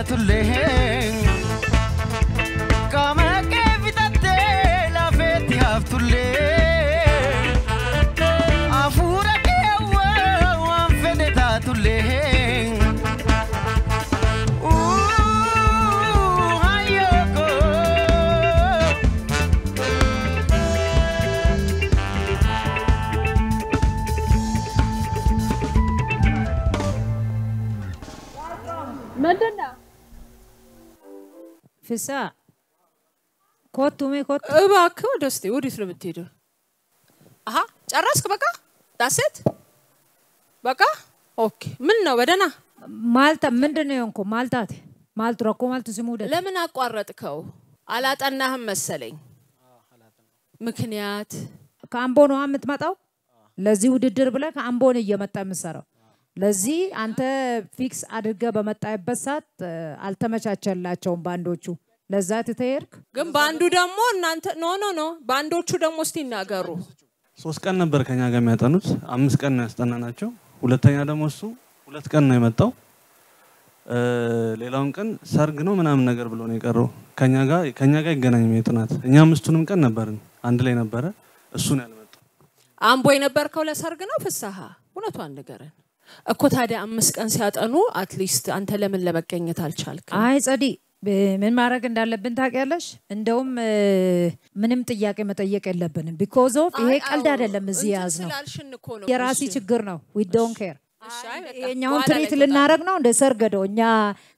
tulle kama ke vitate la feti haftulle afura ke wa fedeta tulle مدنا فسا كوت كوت باك ودستي ودي سلو بتيدو اها ጨረስክ በቃ ዳሰት በቃ ኦኬ ምን ነው በደና ማልታ ምንድነው የሆንኩ ማልታት ማልት ረኮ ማልት ሲሙደ ለምን አቋረጥከው አላጠናህም መሰለኝ ምክንያት ካምቦ ነው የምትመጣው ለዚህ ውድድር ብለ ካምቦ ነው እየመጣ የምሰራው ለዚህ አንተ ፊክስ አድርገ በመጣይበት ሰዓት አልተመቻቸላቸውም ባንዶቹ ለዛ ተተየርክ ግን ባንዱ ደግሞ እናንተ ኖ ባንዶቹ ደግሞ እስቲ ይናገሩ 3 ቀን ነበር ከኛ ጋር የሚያጠኑት 5 ቀን ነው ያስጠናናቸው ሁለተኛ ደግሞ እሱ 2 ቀን ነው የመጣው ሌላውን ቀን ሰርግ ነው ምናምን ነገር ብሎ ነው የቀረው ከኛ ጋር ይገናኝ የጥናት እኛ 5ቱንም ቀን ነበርን አንድ ላይ ነበረ እሱ ነው ያልመጣው አምቦ የነበርከው ለሰርግ ነው ፍሳሃ እውነቷን ንገረን እኮ ታዲያ 5 ቀን ሲያጠኑ አትሊስት አንተ ለምን ለመገኘት አልቻልክ አይ ጸዲ ምን ማድረግ እንዳለብን ታውቂያለሽ እንደውም ምንም ጥያቄ መጠየቅ የለብንም because of ይሄ ቀልድ አይደለም እዚህ ያዝነው የራሲ ችግር ነው we don't care እኛውን ትሪት ልናረግ ነው እንደ ሰርገደው እኛ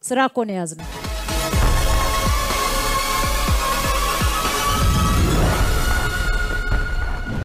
ስራ እኮ ነው ያዝነው